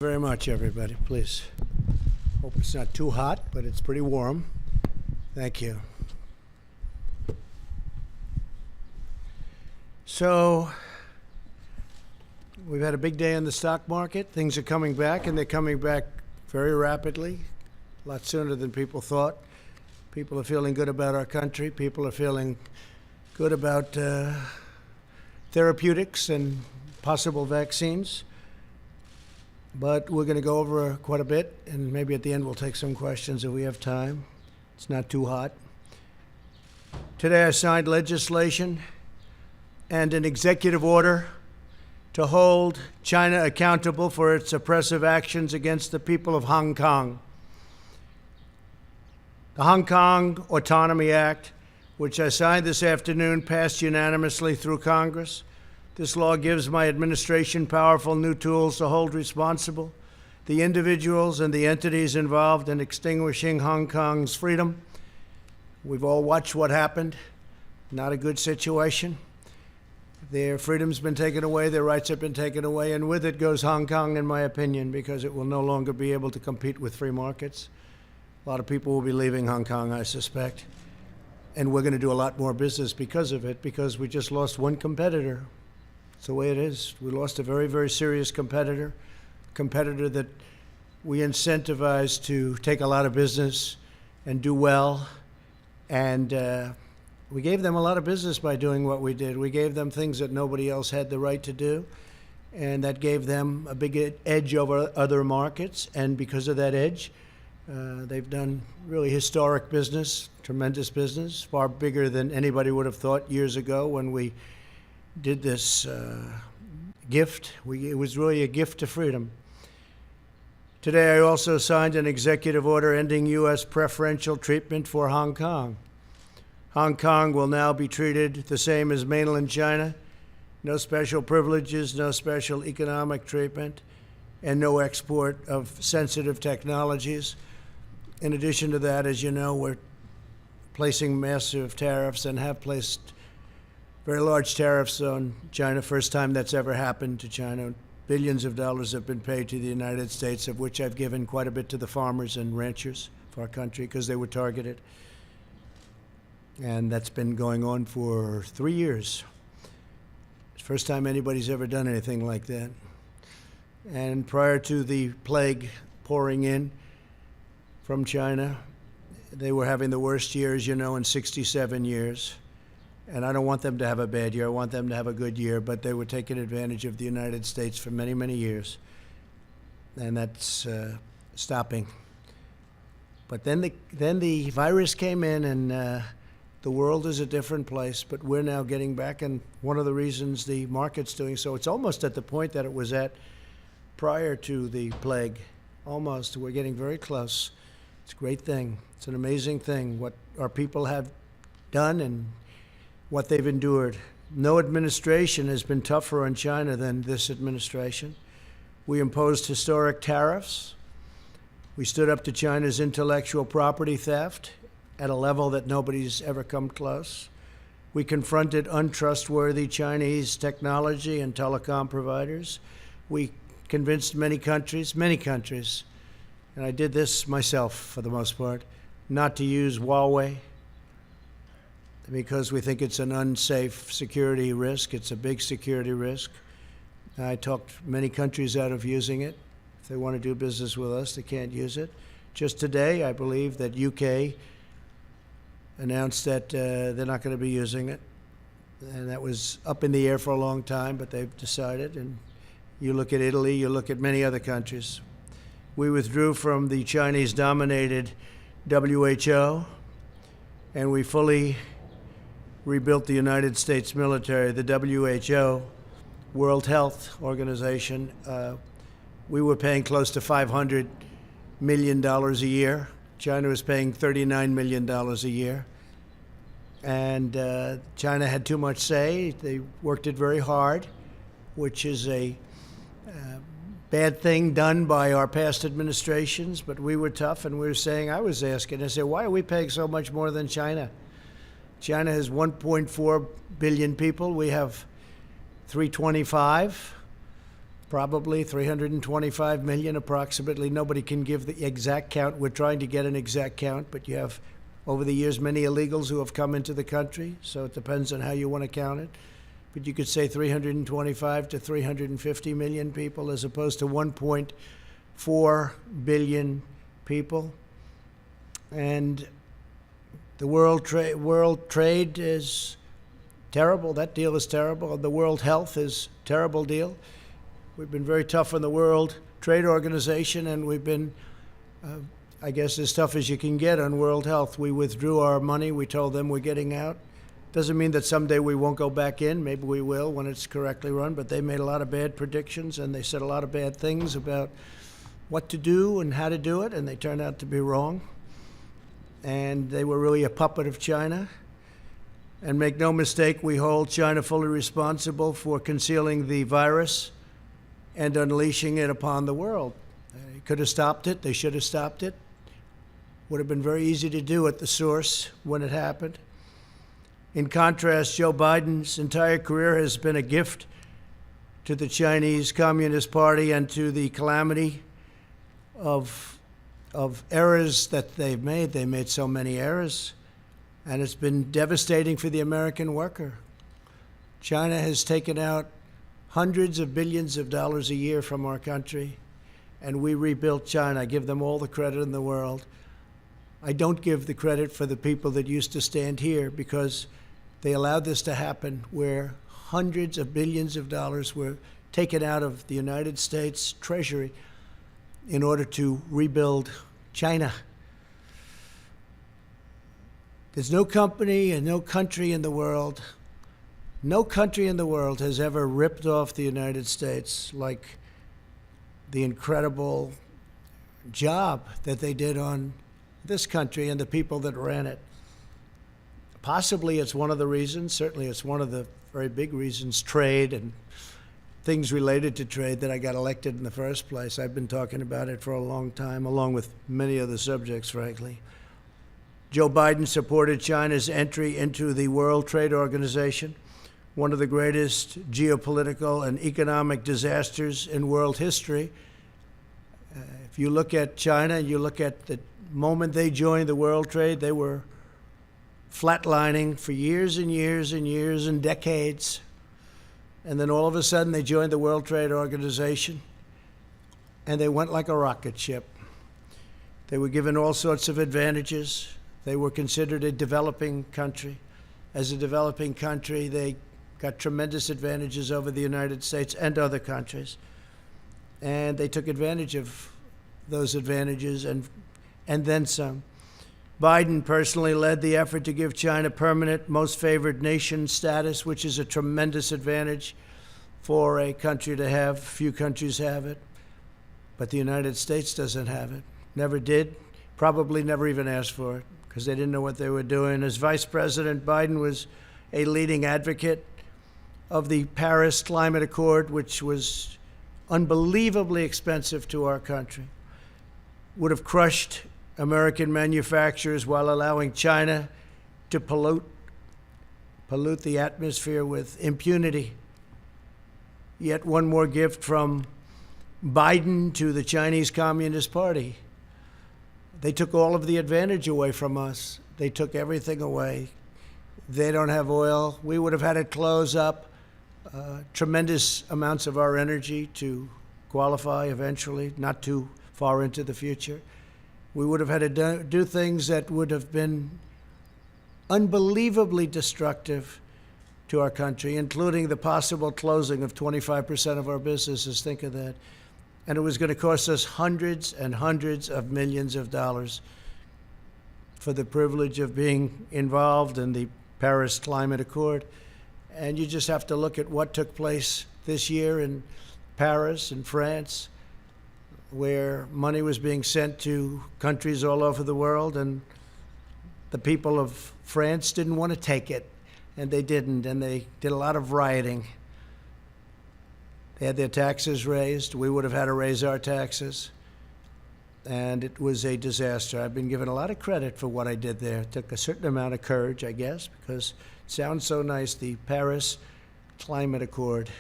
Very much, everybody. Please. Hope it's not too hot, but it's pretty warm. Thank you. So, we've had a big day in the stock market. Things are coming back, and they're coming back very rapidly, a lot sooner than people thought. People are feeling good about our country. People are feeling good about therapeutics and possible vaccines. But we're going to go over quite a bit, and maybe at the end we'll take some questions if we have time. It's not too hot. Today I signed legislation and an executive order to hold China accountable for its oppressive actions against the people of Hong Kong. The Hong Kong Autonomy Act, which I signed this afternoon, passed unanimously through Congress. This law gives my administration powerful new tools to hold responsible the individuals and the entities involved in extinguishing Hong Kong's freedom. We've all watched what happened. Not a good situation. Their freedom's been taken away, their rights have been taken away, and with it goes Hong Kong, in my opinion, because it will no longer be able to compete with free markets. A lot of people will be leaving Hong Kong, I suspect. And we're going to do a lot more business because of it, because we just lost one competitor. It's the way it is. We lost a very, very serious competitor that we incentivized to take a lot of business and do well. And we gave them a lot of business by doing what we did. We gave them things that nobody else had the right to do. And that gave them a big edge over other markets. And because of that edge, they've done really historic business, tremendous business, far bigger than anybody would have thought years ago when we did this gift. It was really a gift to freedom. Today, I also signed an executive order ending U.S. preferential treatment for Hong Kong. Hong Kong will now be treated the same as mainland China. No special privileges, no special economic treatment, and no export of sensitive technologies. In addition to that, as you know, we're placing massive tariffs and have placed very large tariffs on China. First time that's ever happened to China. Billions of dollars have been paid to the United States, of which I've given quite a bit to the farmers and ranchers of our country because they were targeted. And that's been going on for 3 years. It's the first time anybody's ever done anything like that. And prior to the plague pouring in from China, they were having the worst years, you know, in 67 years. And I don't want them to have a bad year. I want them to have a good year. But they were taking advantage of the United States for many, many years. And that's stopping. But then the virus came in, and the world is a different place. But we're now getting back. And one of the reasons the market's doing so, it's almost at the point that it was at prior to the plague. Almost. We're getting very close. It's a great thing. It's an amazing thing what our people have done and what they've endured. No administration has been tougher on China than this administration. We imposed historic tariffs. We stood up to China's intellectual property theft at a level that nobody's ever come close. We confronted untrustworthy Chinese technology and telecom providers. We convinced many countries, and I did this myself for the most part, not to use Huawei, because we think it's an unsafe security risk. It's a big security risk. I talked many countries out of using it. If they want to do business with us, they can't use it. Just today, I believe that UK announced that they're not going to be using it. And that was up in the air for a long time, but they've decided. And you look at Italy, you look at many other countries. We withdrew from the Chinese-dominated WHO, and we fully rebuilt the United States military. The WHO, World Health Organization, we were paying close to $500 million a year. China was paying $39 million a year. And China had too much say. They worked it very hard, which is a bad thing done by our past administrations. But we were tough, and we were saying, I was asking, I said, why are we paying so much more than China? China has 1.4 billion people. We have 325. Probably 325 million approximately. Nobody can give the exact count. We're trying to get an exact count, but you have, over the years, many illegals who have come into the country, so it depends on how you want to count it. But you could say 325 to 350 million people as opposed to 1.4 billion people. And the world trade is terrible. That deal is terrible. The world health is a terrible deal. We've been very tough on the World Trade Organization, and we've been, I guess, as tough as you can get on World Health. We withdrew our money. We told them we're getting out. Doesn't mean that someday we won't go back in. Maybe we will when it's correctly run, but they made a lot of bad predictions, and they said a lot of bad things about what to do and how to do it, and they turned out to be wrong. And they were really a puppet of China. And make no mistake, we hold China fully responsible for concealing the virus and unleashing it upon the world. They could have stopped it. They should have stopped it. Would have been very easy to do at the source when it happened. In contrast, Joe Biden's entire career has been a gift to the Chinese Communist Party and to the calamity of errors that they've made. They made so many errors, and it's been devastating for the American worker. China has taken out hundreds of billions of dollars a year from our country, and we rebuilt China. I give them all the credit in the world. I don't give the credit for the people that used to stand here, because they allowed this to happen, where hundreds of billions of dollars were taken out of the United States Treasury in order to rebuild China. There's no company and no country in the world has ever ripped off the United States like the incredible job that they did on this country and the people that ran it. Possibly it's one of the reasons, certainly it's one of the very big reasons, trade and things related to trade, that I got elected in the first place. I've been talking about it for a long time, along with many other subjects, frankly. Joe Biden supported China's entry into the World Trade Organization, one of the greatest geopolitical and economic disasters in world history. If you look at China, you look at the moment they joined the World Trade, they were flatlining for years and years and years and decades. And then all of a sudden they joined the World Trade Organization, and they went like a rocket ship. They were given all sorts of advantages. They were considered a developing country. As a developing country, they got tremendous advantages over the United States and other countries. And they took advantage of those advantages and then some. Biden personally led the effort to give China permanent most favored nation status, which is a tremendous advantage for a country to have. Few countries have it, but the United States doesn't have it. Never did, probably never even asked for it, because they didn't know what they were doing. As Vice President, Biden was a leading advocate of the Paris Climate Accord, which was unbelievably expensive to our country, would have crushed American manufacturers while allowing China to pollute the atmosphere with impunity. Yet one more gift from Biden to the Chinese Communist Party. They took all of the advantage away from us. They took everything away. They don't have oil. We would have had to close up tremendous amounts of our energy to qualify eventually, not too far into the future. We would have had to do things that would have been unbelievably destructive to our country, including the possible closing of 25% of our businesses. Think of that. And it was going to cost us hundreds and hundreds of millions of dollars for the privilege of being involved in the Paris Climate Accord. And you just have to look at what took place this year in Paris and France, where money was being sent to countries all over the world, and the people of France didn't want to take it, and they didn't, and they did a lot of rioting. They had their taxes raised. We would have had to raise our taxes, and it was a disaster. I've been given a lot of credit for what I did there. It took a certain amount of courage, I guess, because it sounds so nice, the Paris Climate Accord.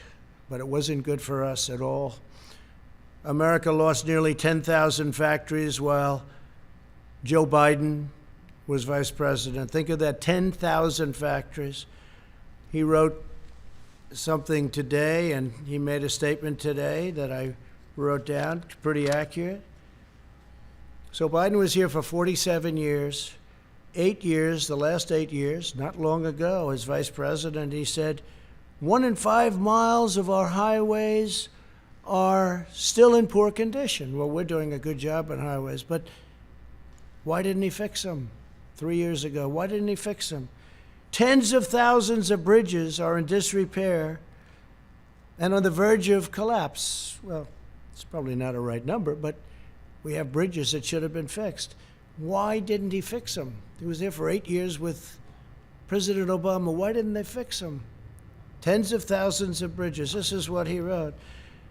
but it wasn't good for us at all. America lost nearly 10,000 factories while Joe Biden was vice president. Think of that, 10,000 factories. He wrote something today, and he made a statement today that I wrote down, pretty accurate. So Biden was here for 47 years, 8 years, the last 8 years, not long ago, as vice president. He said, 1 in 5 miles of our highways are still in poor condition. Well, we're doing a good job on highways, but why didn't he fix them 3 years ago? Why didn't he fix them? Tens of thousands of bridges are in disrepair and on the verge of collapse. Well, it's probably not a right number, but we have bridges that should have been fixed. Why didn't he fix them? He was there for 8 years with President Obama. Why didn't they fix them? Tens of thousands of bridges. This is what he wrote.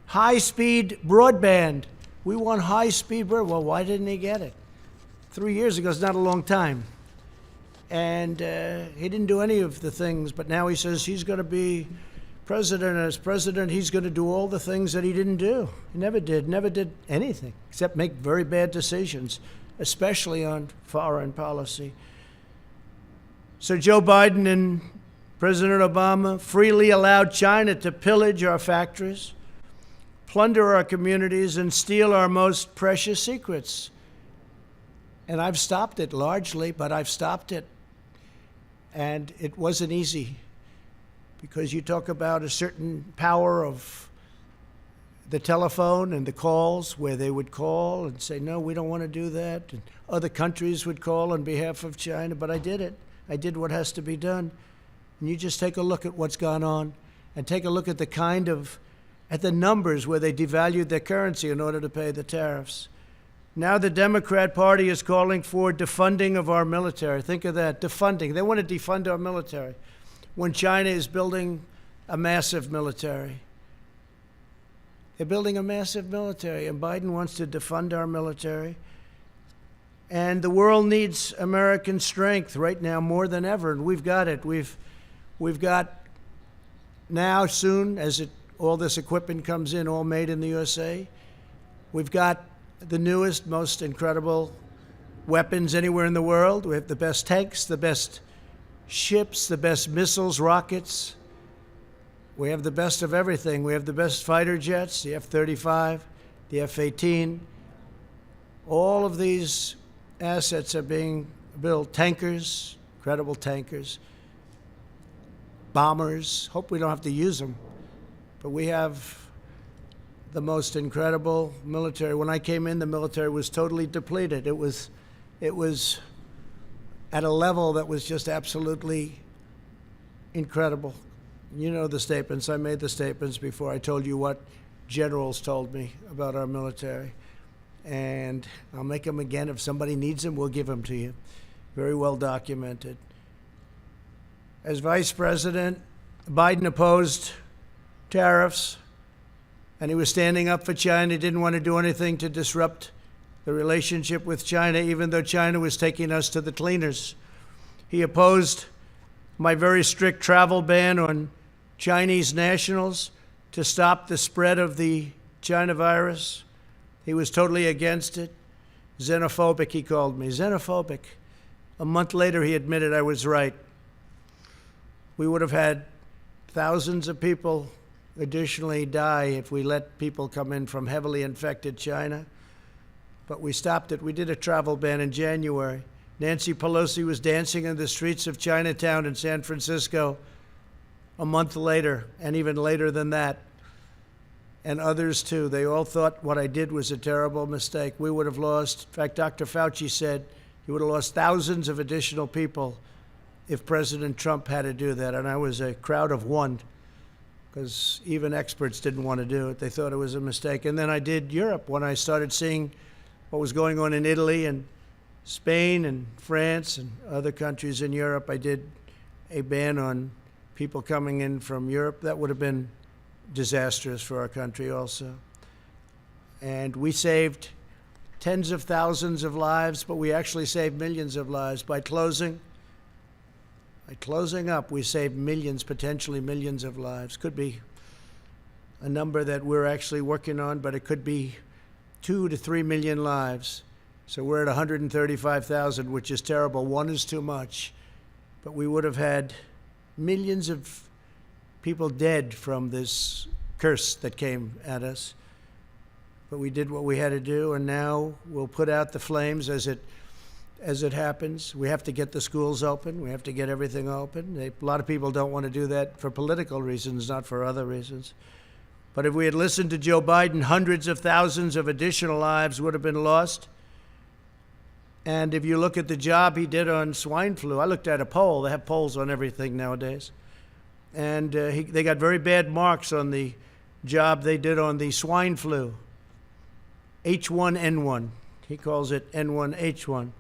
High-speed broadband. We want high-speed broadband. Well, why didn't he get it? 3 years ago is not a long time. And he didn't do any of the things, but now he says he's going to be president. And as president, he's going to do all the things that he didn't do. He never did anything except make very bad decisions, especially on foreign policy. So Joe Biden and President Obama freely allowed China to pillage our factories, plunder our communities, and steal our most precious secrets. And I've stopped it largely, but I've stopped it. And it wasn't easy, because you talk about a certain power of the telephone and the calls, where they would call and say, no, we don't want to do that. And other countries would call on behalf of China, but I did it. I did what has to be done. And you just take a look at what's gone on and take a look at at the numbers where they devalued their currency in order to pay the tariffs. Now the Democrat Party is calling for defunding of our military. Think of that, defunding. They want to defund our military when China is building a massive military. They're building a massive military, and Biden wants to defund our military. And the world needs American strength right now more than ever, and we've got it. We've got now, soon, as all this equipment comes in, all made in the USA, we've got the newest, most incredible weapons anywhere in the world. We have the best tanks, the best ships, the best missiles, rockets. We have the best of everything. We have the best fighter jets, the F-35, the F-18. All of these assets are being built. Tankers, incredible tankers, bombers. Hope we don't have to use them. But we have the most incredible military. When I came in, the military was totally depleted. It was at a level that was just absolutely incredible. You know the statements. I made the statements before. I told you what generals told me about our military. And I'll make them again. If somebody needs them, we'll give them to you. Very well documented. As vice president, Biden opposed tariffs, and he was standing up for China. He didn't want to do anything to disrupt the relationship with China, even though China was taking us to the cleaners. He opposed my very strict travel ban on Chinese nationals to stop the spread of the China virus. He was totally against it. Xenophobic, he called me. Xenophobic. A month later, he admitted I was right. We would have had thousands of people additionally die if we let people come in from heavily infected China. But we stopped it. We did a travel ban in January. Nancy Pelosi was dancing in the streets of Chinatown in San Francisco a month later, and even later than that. And others too. They all thought what I did was a terrible mistake. We would have lost, in fact, Dr. Fauci said he would have lost thousands of additional people if President Trump had to do that. And I was a crowd of one, because even experts didn't want to do it. They thought it was a mistake. And then I did Europe when I started seeing what was going on in Italy and Spain and France and other countries in Europe. I did a ban on people coming in from Europe. That would have been disastrous for our country also. And we saved tens of thousands of lives, but we actually saved millions of lives by closing up. We saved millions, potentially millions of lives. Could be a number that we're actually working on, but it could be 2 to 3 million lives. So we're at 135,000, which is terrible. One is too much. But we would have had millions of people dead from this curse that came at us. But we did what we had to do, and now we'll put out the flames as it happens. We have to get the schools open. We have to get everything open. A lot of people don't want to do that for political reasons, not for other reasons. But if we had listened to Joe Biden, hundreds of thousands of additional lives would have been lost. And if you look at the job he did on swine flu, I looked at a poll. They have polls on everything nowadays. And they got very bad marks on the job they did on the swine flu. H1N1. He calls it N1H1.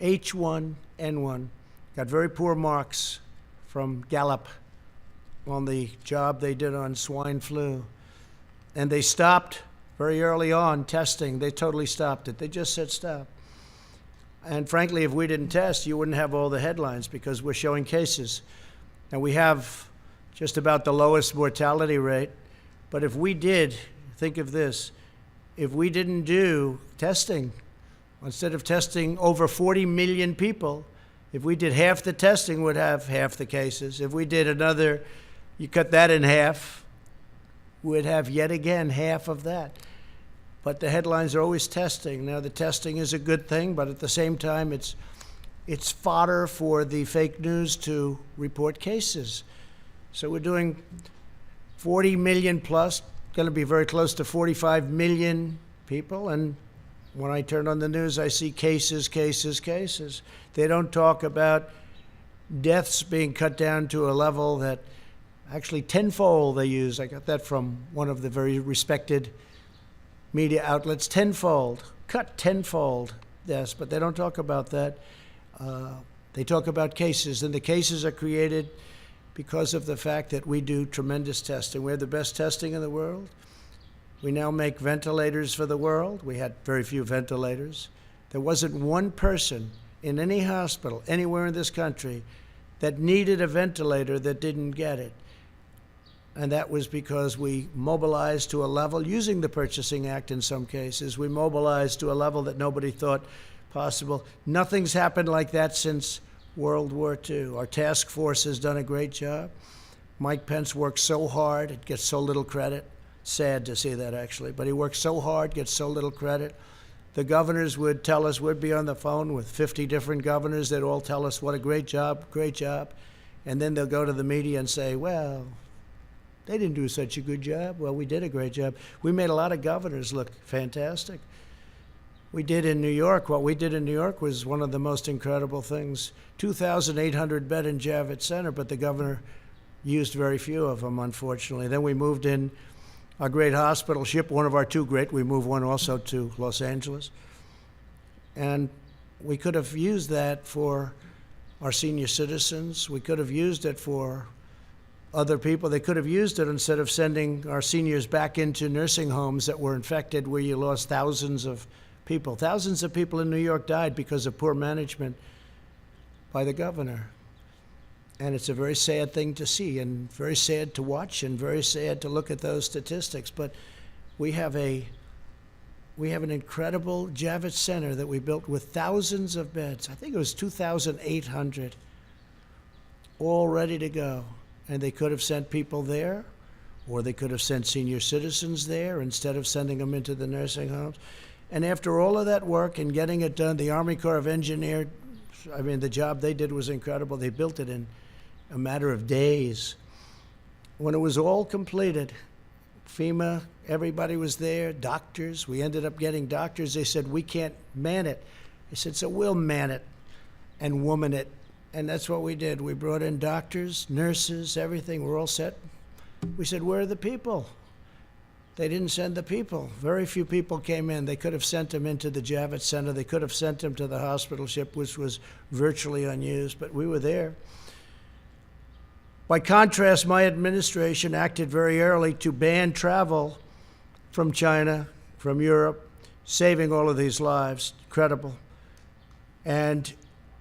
H1N1. Got very poor marks from Gallup on the job they did on swine flu. And they stopped very early on testing. They totally stopped it. They just said stop. And frankly, if we didn't test, you wouldn't have all the headlines because we're showing cases. And we have just about the lowest mortality rate. But if we did, think of this, if we didn't do testing, instead of testing over 40 million people, if we did half the testing, we'd have half the cases. If we did another, you cut that in half, we'd have yet again half of that. But the headlines are always testing. Now, the testing is a good thing, but at the same time, it's fodder for the fake news to report cases. So we're doing 40 million plus, going to be very close to 45 million people. And when I turn on the news, I see cases, cases, cases. They don't talk about deaths being cut down to a level that actually tenfold they use. I got that from one of the very respected media outlets, tenfold, cut tenfold deaths, but they don't talk about that. They talk about cases, and the cases are created because of the fact that we do tremendous testing. We have the best testing in the world. We now make ventilators for the world. We had very few ventilators. There wasn't one person in any hospital anywhere in this country that needed a ventilator that didn't get it. And that was because we mobilized to a level, using the Purchasing Act in some cases, we mobilized to a level that nobody thought possible. Nothing's happened like that since World War II. Our task force has done a great job. Mike Pence works so hard, it gets so little credit. Sad to see that, actually. But he works so hard, gets so little credit. The governors would tell us, we'd be on the phone with 50 different governors. They'd all tell us what a great job, great job. And then they'll go to the media and say, well, they didn't do such a good job. Well, we did a great job. We made a lot of governors look fantastic. We did in New York. What we did in New York was one of the most incredible things. 2,800 bed in Javits Center, but the governor used very few of them, unfortunately. Then we moved in our great hospital ship, one of our two great. We moved one also to Los Angeles. And we could have used that for our senior citizens. We could have used it for other people. They could have used it instead of sending our seniors back into nursing homes that were infected, where you lost thousands of people. Thousands of people in New York died because of poor management by the governor. And it's a very sad thing to see, and very sad to watch, and very sad to look at those statistics. But we have an incredible Javits Center that we built with thousands of beds. I think it was 2,800, all ready to go. And they could have sent people there, or they could have sent senior citizens there instead of sending them into the nursing homes. And after all of that work and getting it done, the Army Corps of Engineers, I mean, the job they did was incredible. They built it in a matter of days. When it was all completed, FEMA, everybody was there, doctors. We ended up getting doctors. They said, we can't man it. I said, so we'll man it and woman it. And that's what we did. We brought in doctors, nurses, everything. We're all set. We said, where are the people? They didn't send the people. Very few people came in. They could have sent them into the Javits Center. They could have sent them to the hospital ship, which was virtually unused, but we were there. By contrast, my administration acted very early to ban travel from China, from Europe, saving all of these lives. Incredible. And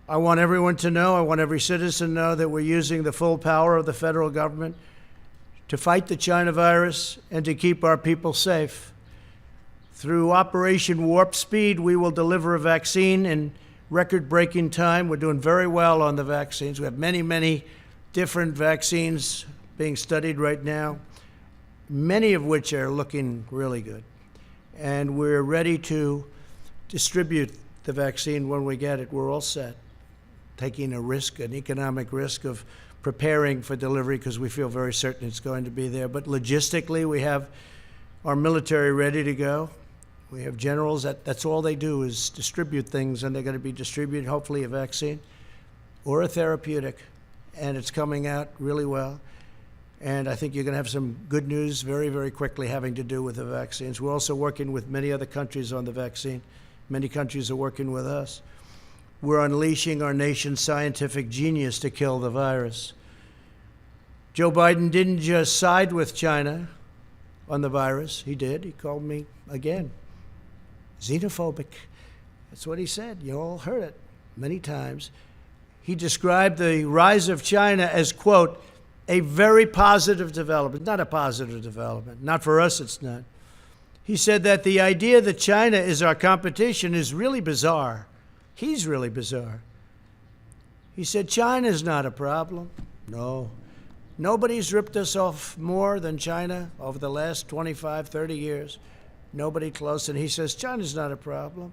I want everyone to know, I want every citizen to know that we're using the full power of the federal government to fight the China virus and to keep our people safe. Through Operation Warp Speed, we will deliver a vaccine in record-breaking time. We're doing very well on the vaccines. We have many, many different vaccines being studied right now, many of which are looking really good. And we're ready to distribute the vaccine when we get it. We're all set, taking a risk, an economic risk of preparing for delivery because we feel very certain it's going to be there. But logistically, we have our military ready to go. We have generals, that's all they do is distribute things, and they're going to be distributing, hopefully, a vaccine or a therapeutic. And it's coming out really well. And I think you're going to have some good news very, very quickly having to do with the vaccines. We're also working with many other countries on the vaccine. Many countries are working with us. We're unleashing our nation's scientific genius to kill the virus. Joe Biden didn't just side with China on the virus. He did. He called me, again, xenophobic. That's what he said. You all heard it many times. He described the rise of China as, quote, a very positive development. Not a positive development. Not for us, it's not. He said that the idea that China is our competition is really bizarre. He's really bizarre. He said China's not a problem. No. Nobody's ripped us off more than China over the last 25, 30 years. Nobody close. And he says China's not a problem.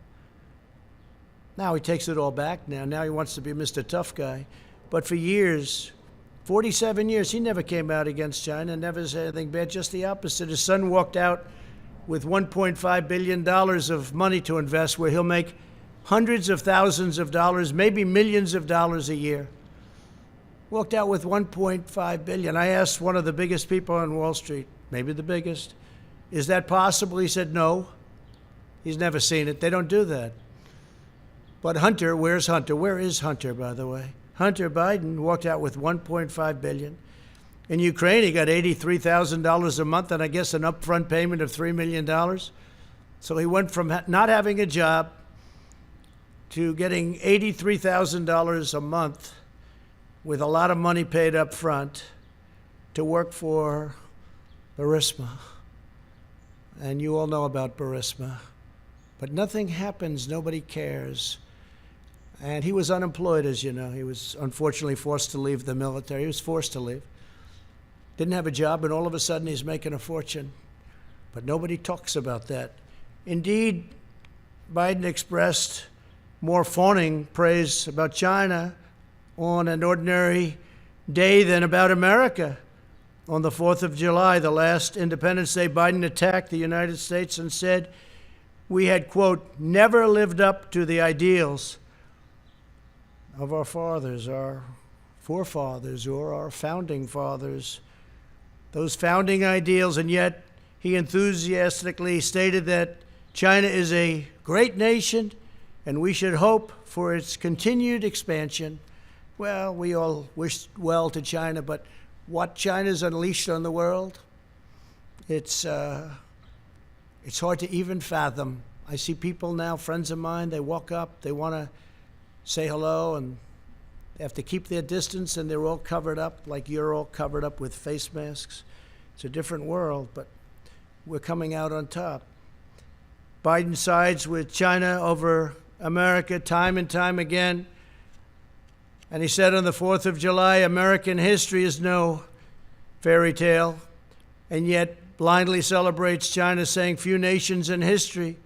Now he takes it all back now. Now he wants to be Mr. Tough Guy. But for years, 47 years, he never came out against China, never said anything bad, just the opposite. His son walked out with $1.5 billion of money to invest where he'll make hundreds of thousands of dollars, maybe millions of dollars a year. Walked out with $1.5 billion. I asked one of the biggest people on Wall Street, maybe the biggest, is that possible? He said no. He's never seen it. They don't do that. But Hunter, where's Hunter? Where is Hunter, by the way? Hunter Biden walked out with $1.5 billion. In Ukraine, he got $83,000 a month and I guess an upfront payment of $3 million. So he went from not having a job to getting $83,000 a month with a lot of money paid up front to work for Burisma. And you all know about Burisma. But nothing happens, nobody cares. And he was unemployed, as you know. He was unfortunately forced to leave the military. He was forced to leave. Didn't have a job, and all of a sudden he's making a fortune. But nobody talks about that. Indeed, Biden expressed more fawning praise about China on an ordinary day than about America. On the 4th of July, the last Independence Day, Biden attacked the United States and said we had, quote, never lived up to the ideals of our fathers, our forefathers, or our founding fathers, those founding ideals. And yet he enthusiastically stated that China is a great nation and we should hope for its continued expansion. Well, we all wish well to China, but what China's unleashed on the world, it's hard to even fathom. I see people now, friends of mine, they walk up, they want to say hello, and they have to keep their distance, and they're all covered up like you're all covered up with face masks. It's a different world, but we're coming out on top. Biden sides with China over America time and time again. And he said on the 4th of July, American history is no fairy tale, and yet blindly celebrates China, saying few nations in history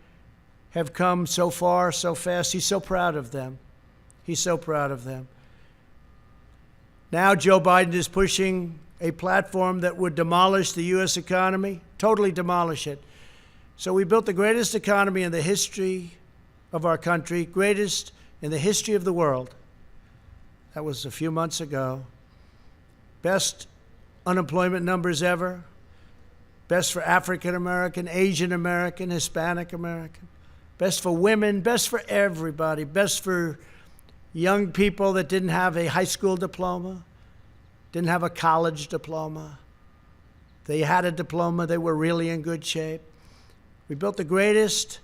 have come so far, so fast. He's so proud of them. He's so proud of them. Now Joe Biden is pushing a platform that would demolish the U.S. economy, totally demolish it. So we built the greatest economy in the history of our country, greatest in the history of the world. That was a few months ago. Best unemployment numbers ever. Best for African American, Asian American, Hispanic American. Best for women, best for everybody. Best for young people that didn't have a high school diploma, didn't have a college diploma. They had a diploma, they were really in good shape. We built the greatest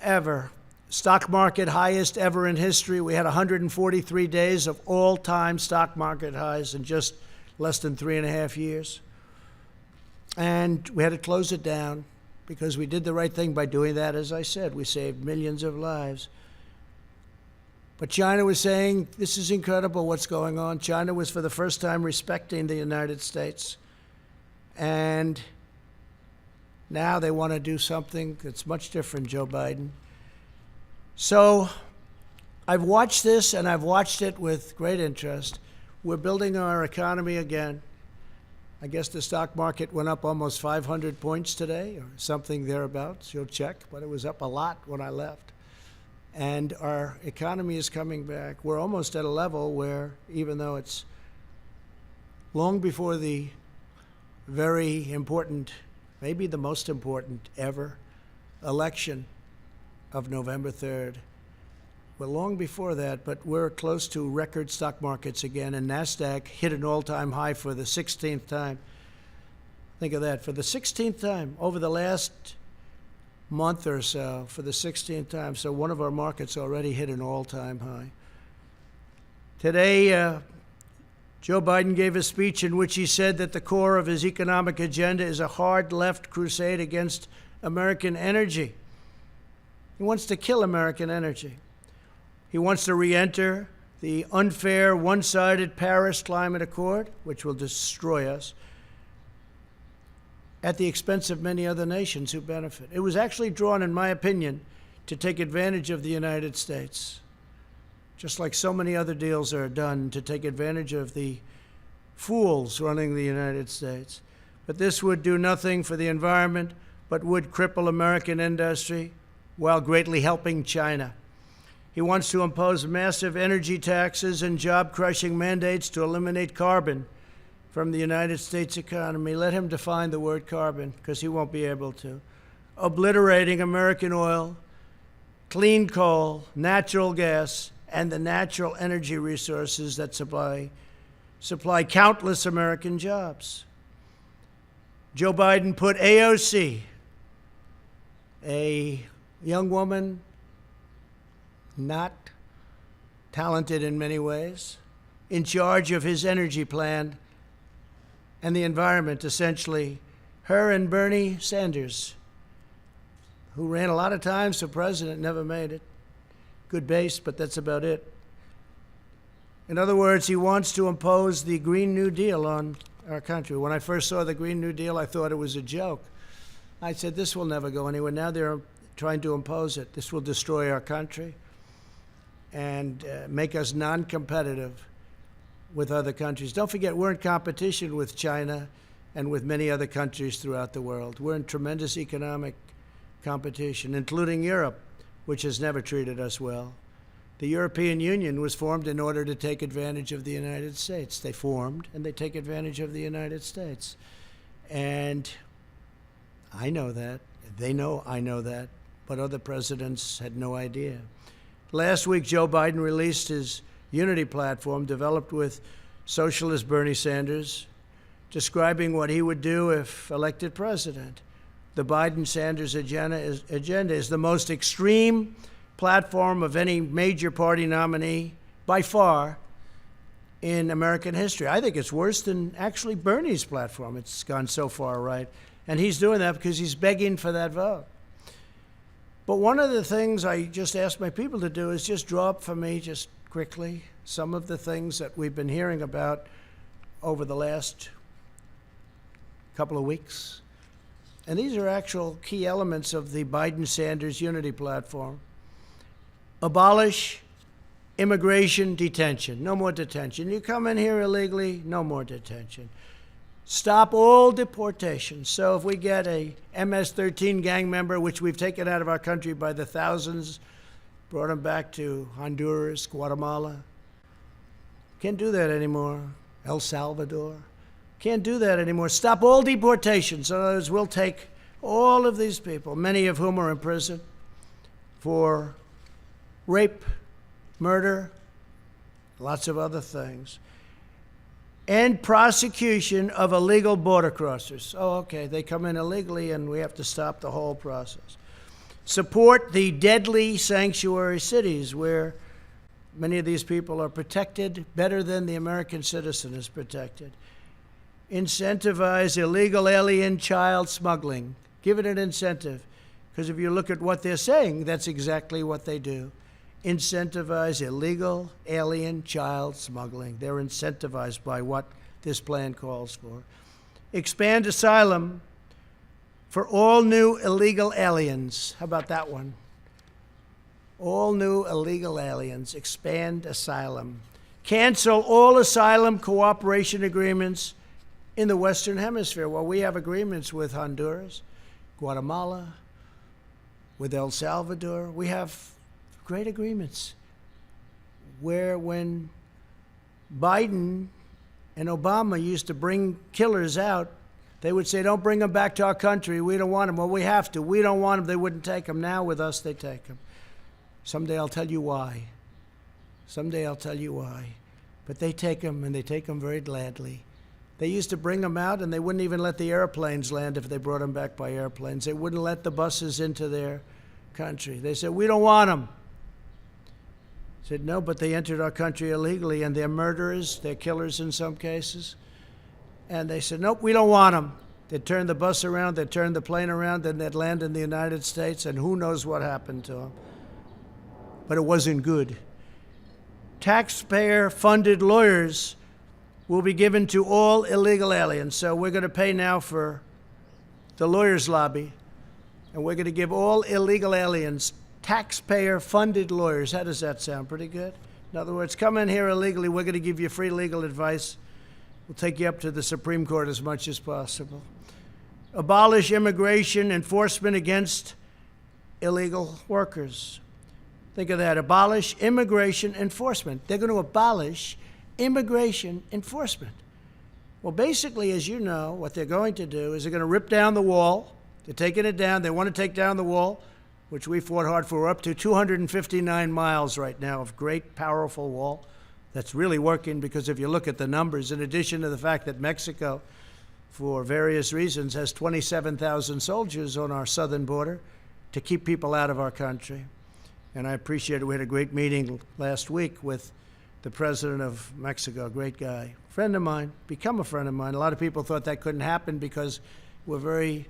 ever, stock market highest ever in history. We had 143 days of all-time stock market highs in just less than 3.5 years. And we had to close it down because we did the right thing by doing that. As I said, we saved millions of lives. But China was saying, this is incredible what's going on. China was for the first time respecting the United States. And now they want to do something that's much different, Joe Biden. So I've watched this, and I've watched it with great interest. We're building our economy again. I guess the stock market went up almost 500 points today, or something thereabouts. You'll check, but it was up a lot when I left. And our economy is coming back. We're almost at a level where, even though it's long before the very important, maybe the most important ever election of November 3rd, we're long before that, but we're close to record stock markets again, and NASDAQ hit an all-time high for the 16th time. Think of that, for the 16th time over the last month or so, for the 16th time. So one of our markets already hit an all-time high. Today, Joe Biden gave a speech in which he said that the core of his economic agenda is a hard left crusade against American energy. He wants to kill American energy. He wants to re-enter the unfair, one-sided Paris Climate Accord, which will destroy us, at the expense of many other nations who benefit. It was actually drawn, in my opinion, to take advantage of the United States, just like so many other deals are done to take advantage of the fools running the United States. But this would do nothing for the environment, but would cripple American industry while greatly helping China. He wants to impose massive energy taxes and job-crushing mandates to eliminate carbon from the United States economy. Let him define the word carbon, because he won't be able to. Obliterating American oil, clean coal, natural gas, and the natural energy resources that supply countless American jobs. Joe Biden put AOC, a young woman, not talented in many ways, in charge of his energy plan and the environment, essentially. Her and Bernie Sanders, who ran a lot of times for president, never made it. Good base, but that's about it. In other words, he wants to impose the Green New Deal on our country. When I first saw the Green New Deal, I thought it was a joke. I said, this will never go anywhere. Now they're trying to impose it. This will destroy our country and make us non-competitive with other countries. Don't forget, we're in competition with China and with many other countries throughout the world. We're in tremendous economic competition, including Europe, which has never treated us well. The European Union was formed in order to take advantage of the United States. They formed, and they take advantage of the United States. And I know that. They know I know that. But other presidents had no idea. Last week, Joe Biden released his unity platform developed with socialist Bernie Sanders, describing what he would do if elected president. The Biden-Sanders agenda is the most extreme platform of any major party nominee, by far, in American history. I think it's worse than actually Bernie's platform. It's gone so far right. And he's doing that because he's begging for that vote. But one of the things I just asked my people to do is just draw up for me, just quickly, some of the things that we've been hearing about over the last couple of weeks. And these are actual key elements of the Biden-Sanders unity platform. Abolish immigration detention. No more detention. You come in here illegally, no more detention. Stop all deportations. So if we get a MS-13 gang member, which we've taken out of our country by the thousands, brought them back to Honduras, Guatemala, can't do that anymore. El Salvador. Can't do that anymore. Stop all deportations. In other words, we'll take all of these people, many of whom are in prison for rape, murder, lots of other things. End prosecution of illegal border crossers. Oh, okay, they come in illegally and we have to stop the whole process. Support the deadly sanctuary cities where many of these people are protected better than the American citizen is protected. incentivize illegal alien child smuggling. Give it an incentive. Because if you look at what they're saying, that's exactly what they do. Incentivize illegal alien child smuggling. They're incentivized by what this plan calls for. Expand asylum for all new illegal aliens. How about that one? All new illegal aliens. Expand asylum. Cancel all asylum cooperation agreements in the Western Hemisphere. Well, we have agreements with Honduras, Guatemala, with El Salvador. We have great agreements where when Biden and Obama used to bring killers out, they would say, don't bring them back to our country. We don't want them. Well, we have to. We don't want them. They wouldn't take them. Now with us, they take them. Someday I'll tell you why. Someday I'll tell you why. But they take them, and they take them very gladly. They used to bring them out, and they wouldn't even let the airplanes land if they brought them back by airplanes. They wouldn't let the buses into their country. They said, we don't want them. I said, no, but they entered our country illegally, and they're murderers, they're killers in some cases. And they said, nope, we don't want them. They'd turn the bus around, they'd turn the plane around, and they'd land in the United States, and who knows what happened to them. But it wasn't good. Taxpayer-funded lawyers will be given to all illegal aliens. So we're going to pay now for the lawyers' lobby, and we're going to give all illegal aliens taxpayer-funded lawyers. How does that sound? Pretty good? In other words, come in here illegally, we're going to give you free legal advice. We'll take you up to the Supreme Court as much as possible. Abolish immigration enforcement against illegal workers. Think of that. Abolish immigration enforcement. They're going to abolish immigration enforcement. Well, basically, as you know, what they're going to do is they're going to rip down the wall. They're taking it down. They want to take down the wall, which we fought hard for. We're up to 259 miles right now of great, powerful wall that's really working, because if you look at the numbers, in addition to the fact that Mexico, for various reasons, has 27,000 soldiers on our southern border to keep people out of our country. And I appreciate it. We had a great meeting last week with the president of Mexico, a great guy, friend of mine, become a friend of mine. A lot of people thought that couldn't happen because we're very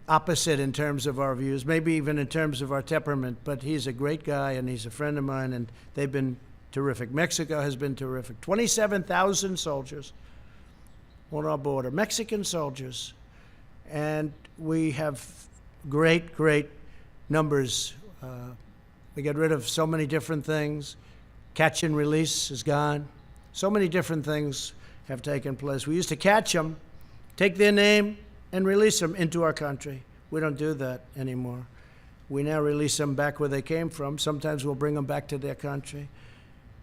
opposite in terms of our views, maybe even in terms of our temperament, but he's a great guy and he's a friend of mine, and they've been terrific. Mexico has been terrific. 27,000 soldiers on our border, Mexican soldiers, and we have great, great numbers. We get rid of so many different things. Catch and release is gone. So many different things have taken place. We used to catch them, take their name, and release them into our country. We don't do that anymore. We now release them back where they came from. Sometimes we'll bring them back to their country.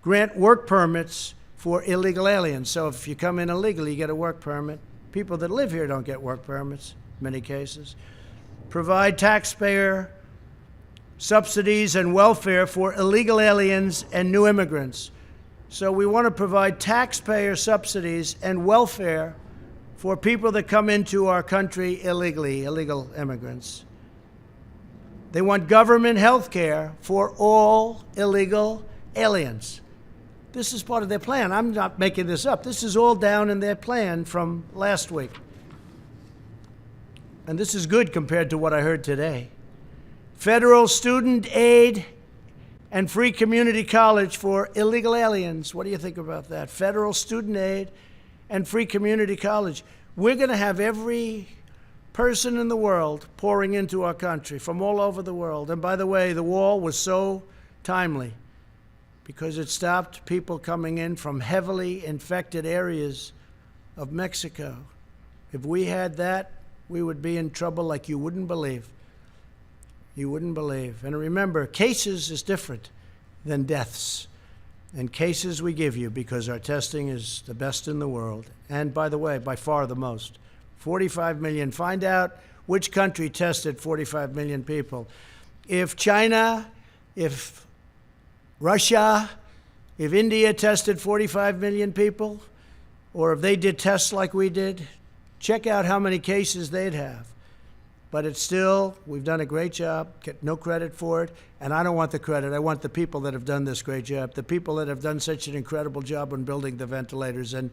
Grant work permits for illegal aliens. So if you come in illegally, you get a work permit. People that live here don't get work permits, in many cases. Provide taxpayer subsidies and welfare for illegal aliens and new immigrants. So we want to provide taxpayer subsidies and welfare for people that come into our country illegally, illegal immigrants. They want government health care for all illegal aliens. This is part of their plan. I'm not making this up. This is all down in their plan from last week. And this is good compared to what I heard today. Federal student aid and free community college for illegal aliens. What do you think about that? Federal student aid and free community college. We're going to have every person in the world pouring into our country from all over the world. And by the way, the wall was so timely because it stopped people coming in from heavily infected areas of Mexico. If we had that, we would be in trouble like you wouldn't believe. You wouldn't believe. And remember, cases is different than deaths. And cases we give you because our testing is the best in the world. And by the way, by far the most. 45 million. Find out which country tested 45 million people. If China, if Russia, if India tested 45 million people, or if they did tests like we did, check out how many cases they'd have. But it's still, we've done a great job, get no credit for it, and I don't want the credit. I want the people that have done this great job, the people that have done such an incredible job on building the ventilators. And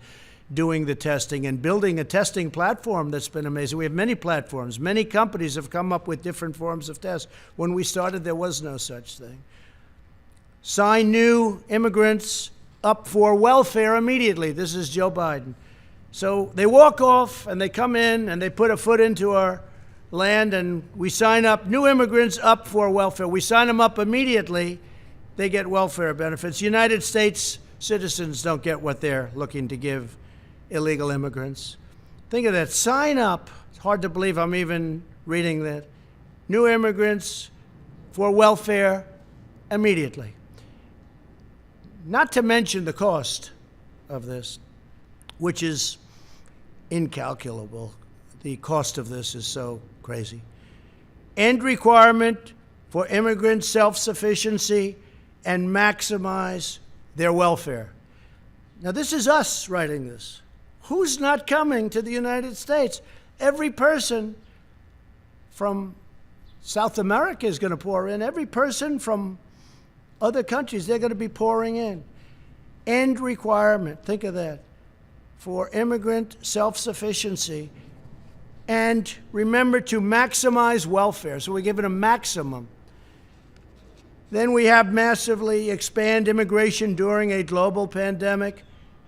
doing the testing and building a testing platform that's been amazing. We have many platforms. Many companies have come up with different forms of tests. When we started, there was no such thing. Sign new immigrants up for welfare immediately. This is Joe Biden. So they walk off and they come in and they put a foot into our land, and we sign up new immigrants up for welfare. We sign them up immediately. They get welfare benefits. United States citizens don't get what they're looking to give illegal immigrants. Think of that. Sign up. It's hard to believe I'm even reading that. New immigrants for welfare immediately. Not to mention the cost of this, which is incalculable. The cost of this is so crazy. End requirement for immigrant self-sufficiency and maximize their welfare. Now, this is us writing this. Who's not coming to the United States? Every person from South America is going to pour in. Every person from other countries, they're going to be pouring in. End requirement, think of that, for immigrant self-sufficiency. And remember to maximize welfare. So we're giving a maximum. Then we have massively expand immigration during a global pandemic,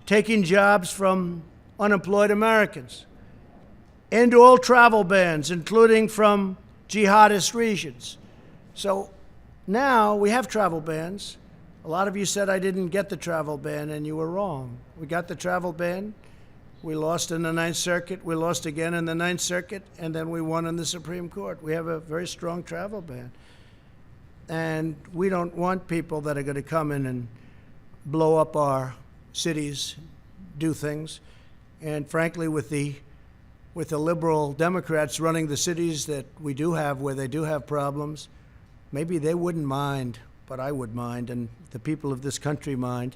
taking jobs from unemployed Americans. End all travel bans, including from jihadist regions. So now we have travel bans. A lot of you said I didn't get the travel ban, and you were wrong. We got the travel ban. We lost in the Ninth Circuit. We lost again in the Ninth Circuit, and then we won in the Supreme Court. We have a very strong travel ban. And we don't want people that are going to come in and blow up our cities, do things. And frankly, with the liberal Democrats running the cities that we do have, where they do have problems, maybe they wouldn't mind, but I would mind, and the people of this country mind.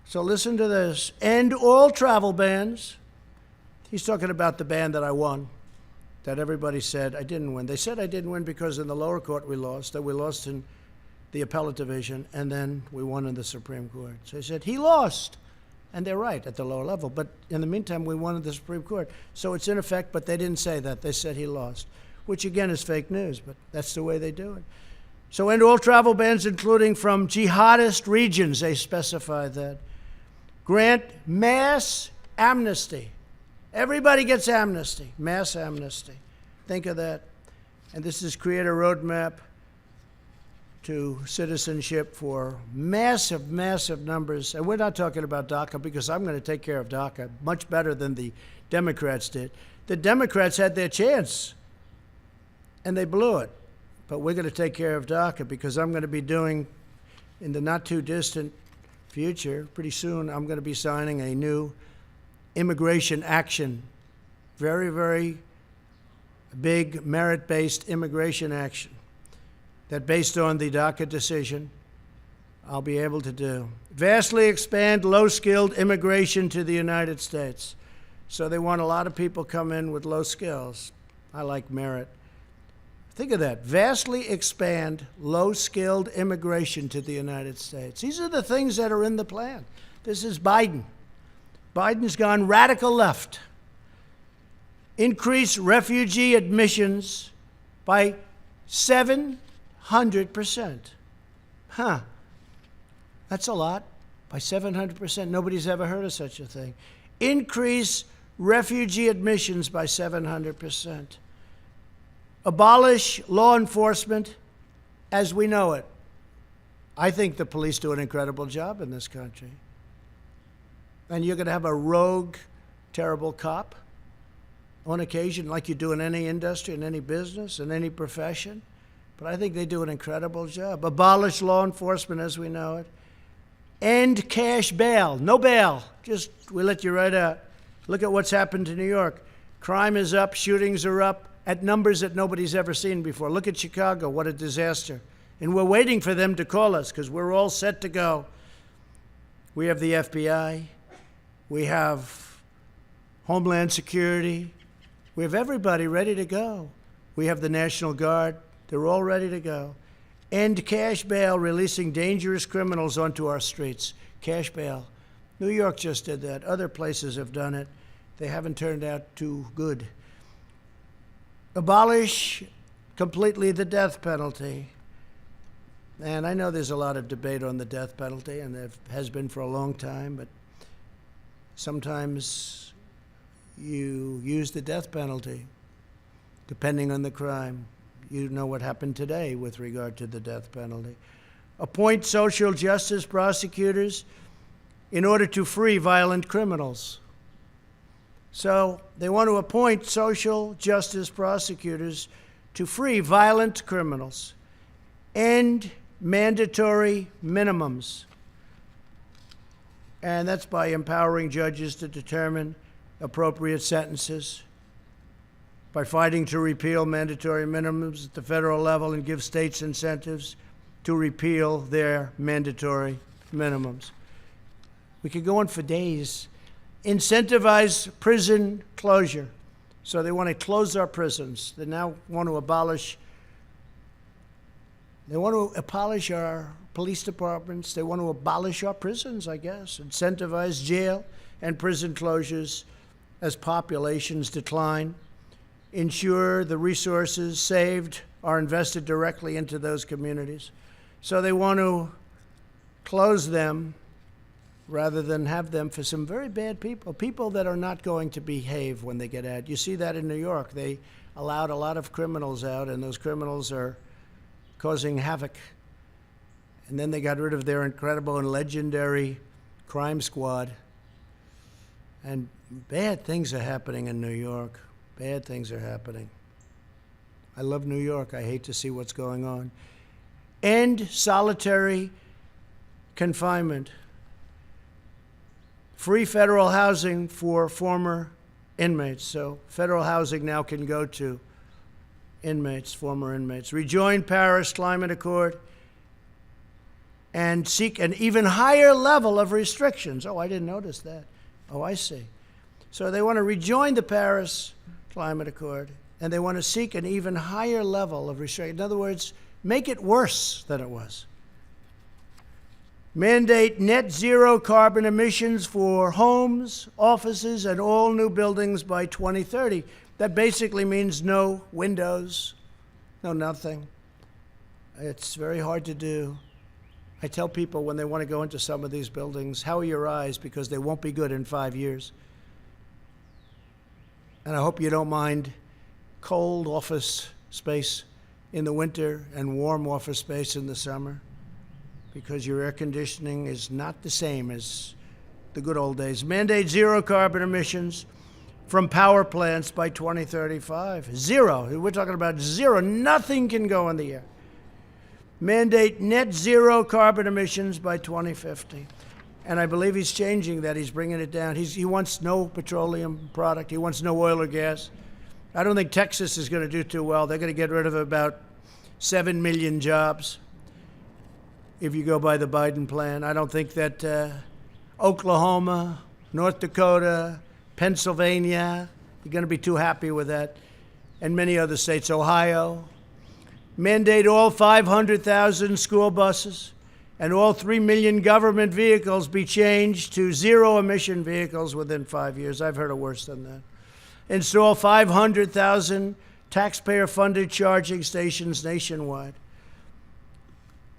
So listen to this. End all travel bans. He's talking about the ban that I won, that everybody said I didn't win. They said I didn't win because in the lower court we lost, that we lost in the appellate division, and then we won in the Supreme Court. So he said he lost, and they're right at the lower level. But in the meantime, we won in the Supreme Court. So it's in effect, but they didn't say that. They said he lost, which again is fake news, but that's the way they do it. So end all travel bans, including from jihadist regions, they specify that. Grant mass amnesty. Everybody gets amnesty, mass amnesty. Think of that. And this is create a roadmap to citizenship for massive, massive numbers. And we're not talking about DACA, because I'm going to take care of DACA much better than the Democrats did. The Democrats had their chance, and they blew it. But we're going to take care of DACA, because I'm going to be doing, in the not-too-distant future, pretty soon, I'm going to be signing a new immigration action, very, very big merit-based immigration action that, based on the DACA decision, I'll be able to do. Vastly expand low-skilled immigration to the United States. So they want a lot of people come in with low skills. I like merit. Think of that. Vastly expand low-skilled immigration to the United States. These are the things that are in the plan. This is Biden. Biden's gone radical left. Increase refugee admissions by 700%. Huh. That's a lot. By 700%. Nobody's ever heard of such a thing. Increase refugee admissions by 700%. Abolish law enforcement as we know it. I think the police do an incredible job in this country. And you're going to have a rogue, terrible cop on occasion, like you do in any industry, in any business, in any profession. But I think they do an incredible job. Abolish law enforcement as we know it. End cash bail. No bail. Just, we let you right out. Look at what's happened to New York. Crime is up. Shootings are up at numbers that nobody's ever seen before. Look at Chicago. What a disaster. And we're waiting for them to call us, because we're all set to go. We have the FBI. We have Homeland Security. We have everybody ready to go. We have the National Guard. They're all ready to go. End cash bail, releasing dangerous criminals onto our streets. Cash bail. New York just did that. Other places have done it. They haven't turned out too good. Abolish completely the death penalty. And I know there's a lot of debate on the death penalty, and there has been for a long time, but sometimes you use the death penalty, depending on the crime. You know what happened today with regard to the death penalty. Appoint social justice prosecutors in order to free violent criminals. So they want to appoint social justice prosecutors to free violent criminals. End mandatory minimums. And that's by empowering judges to determine appropriate sentences, by fighting to repeal mandatory minimums at the federal level and give states incentives to repeal their mandatory minimums. We could go on for days. Incentivize prison closure. So they want to close our prisons. They now want to abolish our police departments. They want to abolish our prisons, I guess. Incentivize jail and prison closures as populations decline. Ensure the resources saved are invested directly into those communities. So they want to close them rather than have them for some very bad people, people that are not going to behave when they get out. You see that in New York. They allowed a lot of criminals out, and those criminals are causing havoc. And then they got rid of their incredible and legendary crime squad. And bad things are happening in New York. Bad things are happening. I love New York. I hate to see what's going on. End solitary confinement. Free federal housing for former inmates. So federal housing now can go to inmates, former inmates. Rejoin Paris Climate Accord and seek an even higher level of restrictions. Oh, I didn't notice that. Oh, I see. So they want to rejoin the Paris Climate Accord, and they want to seek an even higher level of restriction. In other words, make it worse than it was. Mandate net zero carbon emissions for homes, offices, and all new buildings by 2030. That basically means no windows, no nothing. It's very hard to do. I tell people when they want to go into some of these buildings, how are your eyes? Because they won't be good in 5 years. And I hope you don't mind cold office space in the winter and warm office space in the summer, because your air conditioning is not the same as the good old days. Mandate zero carbon emissions from power plants by 2035. Zero. We're talking about zero. Nothing can go in the air. Mandate net zero carbon emissions by 2050. And I believe he's changing that. He's bringing it down. He wants no petroleum product. He wants no oil or gas. I don't think Texas is going to do too well. They're going to get rid of about 7 million jobs if you go by the Biden plan. I don't think that Oklahoma, North Dakota, Pennsylvania, you're going to be too happy with that, and many other states, Ohio. Mandate all 500,000 school buses and all 3 million government vehicles be changed to zero-emission vehicles within 5 years. I've heard of worse than that. Install 500,000 taxpayer-funded charging stations nationwide.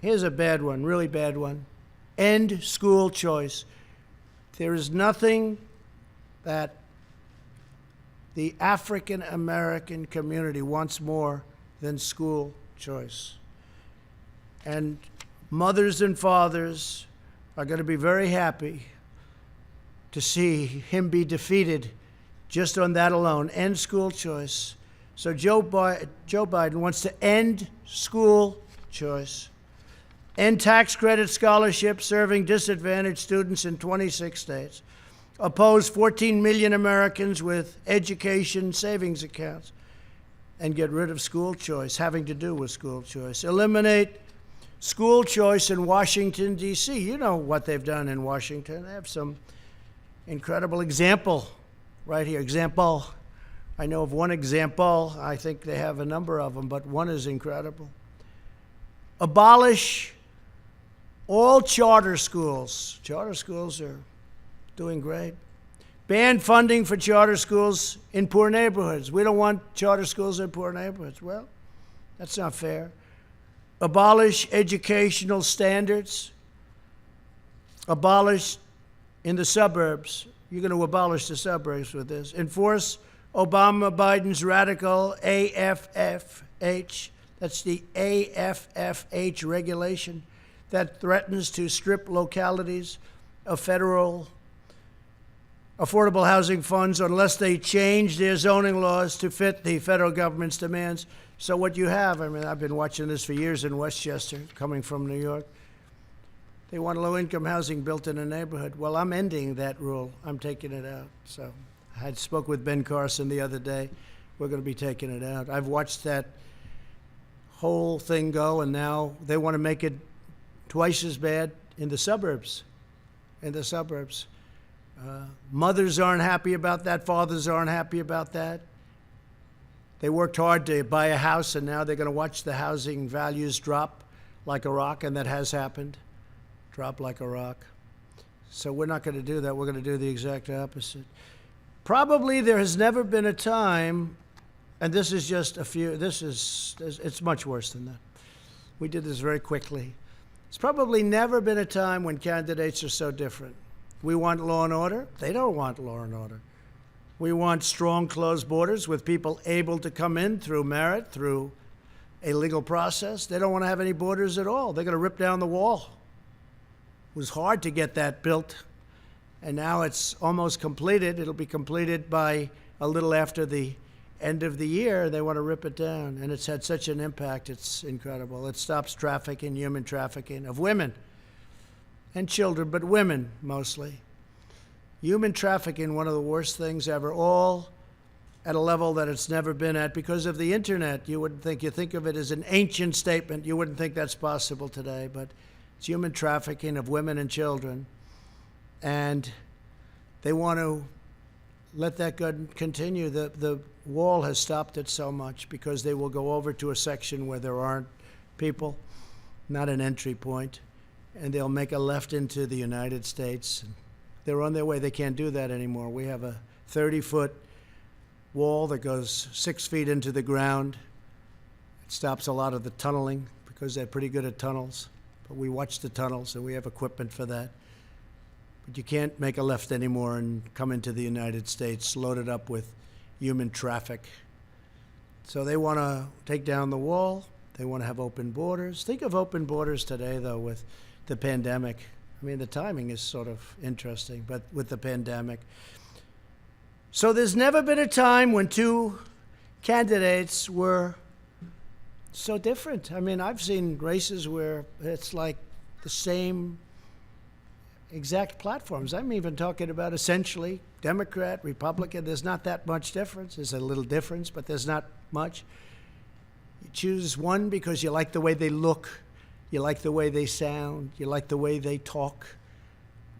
Here's a bad one, really bad one. End school choice. There is nothing that the African American community wants more than school choice. And mothers and fathers are going to be very happy to see him be defeated just on that alone. End school choice. So Joe Biden wants to end school choice. End tax credit scholarships serving disadvantaged students in 26 states. Oppose 14 million Americans with education savings accounts. And get rid of school choice, having to do with school choice. Eliminate school choice in Washington, D.C. You know what they've done in Washington. They have some incredible example right here. Example. I know of one example. I think they have a number of them, but one is incredible. Abolish all charter schools. Charter schools are doing great. Ban funding for charter schools in poor neighborhoods. We don't want charter schools in poor neighborhoods. Well, that's not fair. Abolish educational standards. Abolish in the suburbs. You're going to abolish the suburbs with this. Enforce Obama-Biden's radical AFFH. That's the AFFH regulation that threatens to strip localities of federal affordable housing funds unless they change their zoning laws to fit the federal government's demands. So what you have, I mean, I've been watching this for years in Westchester, coming from New York. They want low-income housing built in a neighborhood. Well, I'm ending that rule. I'm taking it out. So I had spoke with Ben Carson the other day. We're going to be taking it out. I've watched that whole thing go, and now they want to make it twice as bad in the suburbs. In the suburbs. Mothers aren't happy about that. Fathers aren't happy about that. They worked hard to buy a house, and now they're going to watch the housing values drop like a rock, and that has happened. Drop like a rock. So we're not going to do that. We're going to do the exact opposite. Probably there has never been a time, and this is just a few, it's much worse than that. We did this very quickly. It's probably never been a time when candidates are so different. We want law and order. They don't want law and order. We want strong, closed borders with people able to come in through merit, through a legal process. They don't want to have any borders at all. They're going to rip down the wall. It was hard to get that built, and now it's almost completed. It'll be completed by a little after the end of the year. They want to rip it down, and it's had such an impact. It's incredible. It stops trafficking, human trafficking of women and children, but women mostly. Human trafficking, one of the worst things ever, all at a level that it's never been at because of the internet. You wouldn't think, you think of it as an ancient statement. You wouldn't think that's possible today, but it's human trafficking of women and children. And they want to let that continue. The wall has stopped it so much because they will go over to a section where there aren't people, not an entry point, and they'll make a left into the United States. They're on their way. They can't do that anymore. We have a 30-foot wall that goes 6 feet into the ground. It stops a lot of the tunneling because they're pretty good at tunnels. But we watch the tunnels, and we have equipment for that. But you can't make a left anymore and come into the United States loaded up with human traffic. So they want to take down the wall. They want to have open borders. Think of open borders today, though, with the pandemic. I mean, the timing is sort of interesting, but with the pandemic. So there's never been a time when two candidates were so different. I mean, I've seen races where it's like the same exact platforms. I'm even talking about essentially Democrat, Republican. There's not that much difference. There's a little difference, but there's not much. You choose one because you like the way they look. You like the way they sound. You like the way they talk.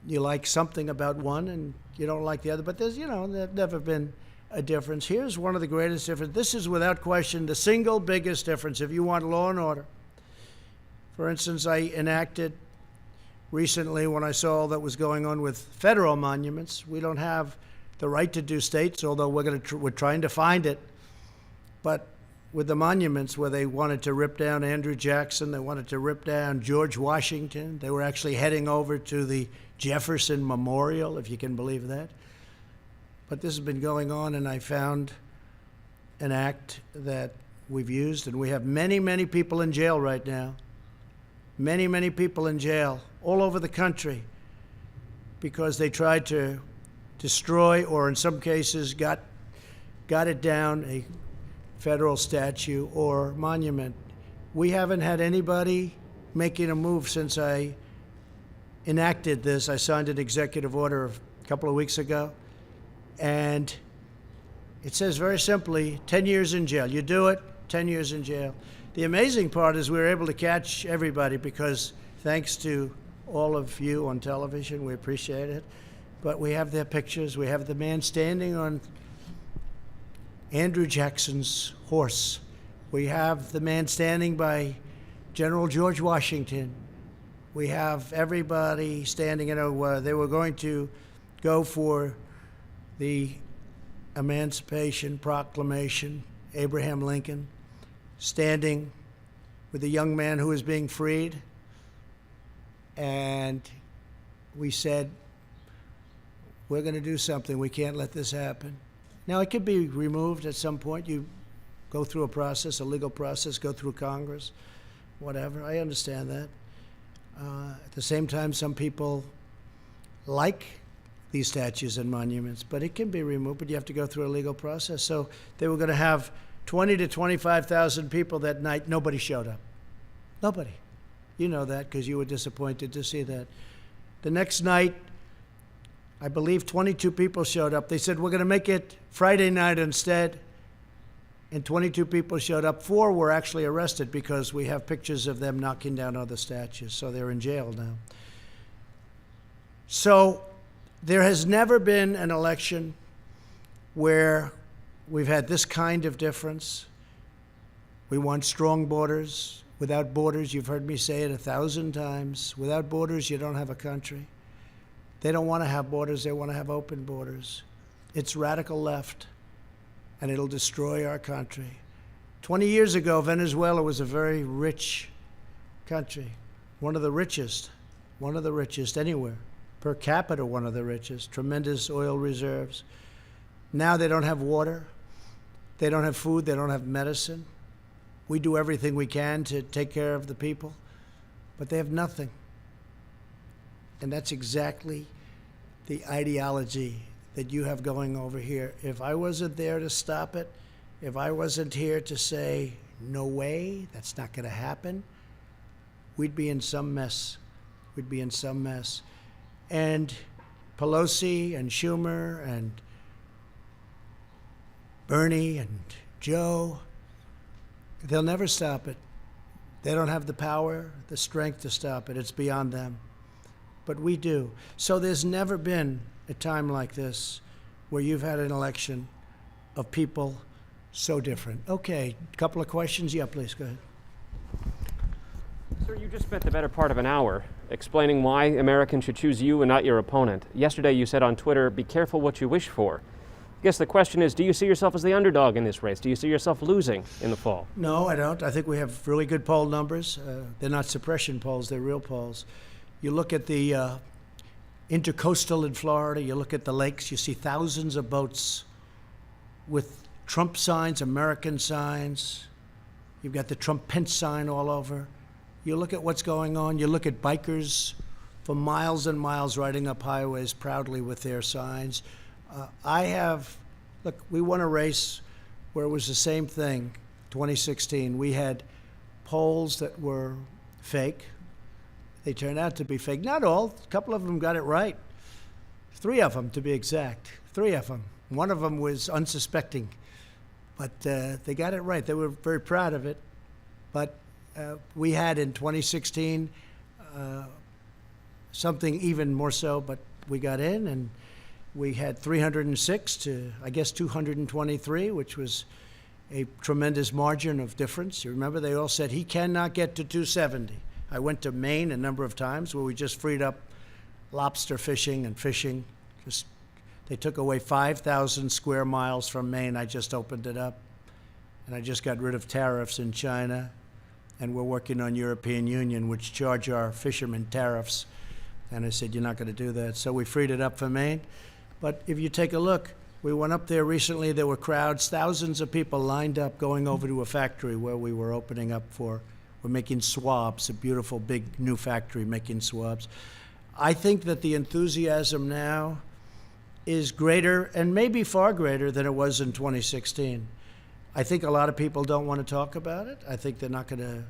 You like something about one, and you don't like the other. But there's never been a difference. Here's one of the greatest differences. This is, without question, the single biggest difference if you want law and order. For instance, I enacted recently, when I saw all that was going on with federal monuments, we don't have the right to do states, although we're trying to find it. But with the monuments, where they wanted to rip down Andrew Jackson, they wanted to rip down George Washington. They were actually heading over to the Jefferson Memorial, if you can believe that. But this has been going on, and I found an act that we've used, and we have many, many people in jail right now. Many, many people in jail all over the country because they tried to destroy, or in some cases got it down, a federal statue or monument. We haven't had anybody making a move since I enacted this. I signed an executive order a couple of weeks ago, and it says very simply, 10 years in jail. You do it, 10 years in jail. The amazing part is we were able to catch everybody because thanks to all of you on television, we appreciate it. But we have their pictures. We have the man standing on Andrew Jackson's horse. We have the man standing by General George Washington. We have everybody standing. They were going to go for the Emancipation Proclamation, Abraham Lincoln, standing with a young man who was being freed. And we said, we're going to do something. We can't let this happen. Now, it could be removed at some point. You go through a process, a legal process, go through Congress, whatever. I understand that. At the same time, some people like these statues and monuments, but it can be removed, but you have to go through a legal process. So they were going to have 20 to 25,000 people that night. Nobody showed up. Nobody. You know that because you were disappointed to see that. The next night, I believe 22 people showed up. They said, we're going to make it Friday night instead. And 22 people showed up. 4 were actually arrested because we have pictures of them knocking down other statues. So they're in jail now. So there has never been an election where we've had this kind of difference. We want strong borders. Without borders, you've heard me say it 1,000 times, without borders, you don't have a country. They don't want to have borders. They want to have open borders. It's radical left, and it'll destroy our country. 20 years ago, Venezuela was a very rich country, one of the richest anywhere. Per capita, one of the richest, tremendous oil reserves. Now they don't have water. They don't have food. They don't have medicine. We do everything we can to take care of the people, but they have nothing. And that's exactly the ideology that you have going over here. If I wasn't there to stop it, if I wasn't here to say, no way, that's not going to happen, we'd be in some mess. We'd be in some mess. And Pelosi and Schumer and Bernie and Joe, they'll never stop it. They don't have the power, the strength to stop it. It's beyond them. But we do. So there's never been a time like this where you've had an election of people so different. Okay, a couple of questions. Yeah, please, go ahead. Sir, you just spent the better part of an hour explaining why Americans should choose you and not your opponent. Yesterday you said on Twitter, be careful what you wish for. I guess the question is, do you see yourself as the underdog in this race? Do you see yourself losing in the fall? No, I don't. I think we have really good poll numbers. They're not suppression polls, they're real polls. You look at the intercoastal in Florida, you look at the lakes, you see thousands of boats with Trump signs, American signs. You've got the Trump Pence sign all over. You look at what's going on. You look at bikers for miles and miles riding up highways proudly with their signs. Look, we won a race where it was the same thing, 2016. We had polls that were fake. They turned out to be fake. Not all. A couple of them got it right. 3 of them, to be exact. 3 of them. One of them was unsuspecting. But they got it right. They were very proud of it. But we had in 2016 something even more so, but we got in, and we had 306 to, I guess, 223, which was a tremendous margin of difference. You remember, they all said he cannot get to 270. I went to Maine a number of times where we just freed up lobster fishing and fishing. They took away 5,000 square miles from Maine. I just opened it up. And I just got rid of tariffs in China. And we're working on European Union, which charge our fishermen tariffs. And I said, you're not going to do that. So we freed it up for Maine. But if you take a look, we went up there recently. There were crowds, thousands of people lined up going over to a factory where we were opening up for. We're making swabs, a beautiful big new factory making swabs. I think that the enthusiasm now is greater, and maybe far greater than it was in 2016. I think a lot of people don't want to talk about it. I think they're not going to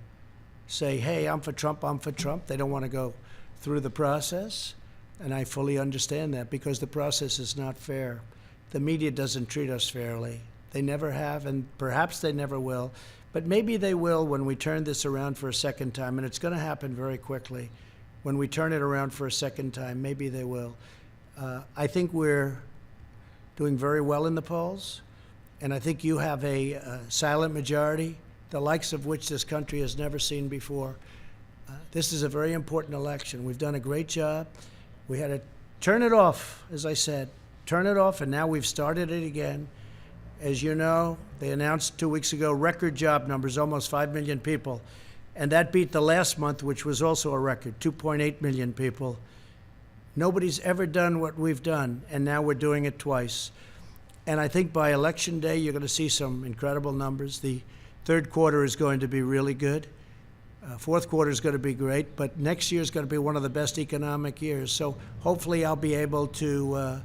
say, hey, I'm for Trump, I'm for Trump. They don't want to go through the process, and I fully understand that because the process is not fair. The media doesn't treat us fairly. They never have, and perhaps they never will. But maybe they will when we turn this around for a second time, and it's going to happen very quickly. When we turn it around for a second time, maybe they will. I think we're doing very well in the polls, and I think you have a silent majority, the likes of which this country has never seen before. This is a very important election. We've done a great job. We had a turn it off, as I said. Turn it off, and now we've started it again. As you know, they announced 2 weeks ago record job numbers, almost 5 million people. And that beat the last month, which was also a record, 2.8 million people. Nobody's ever done what we've done, and now we're doing it twice. And I think by Election Day, you're going to see some incredible numbers. The third quarter is going to be really good. Fourth quarter is going to be great, but next year is going to be one of the best economic years. So hopefully I'll be able to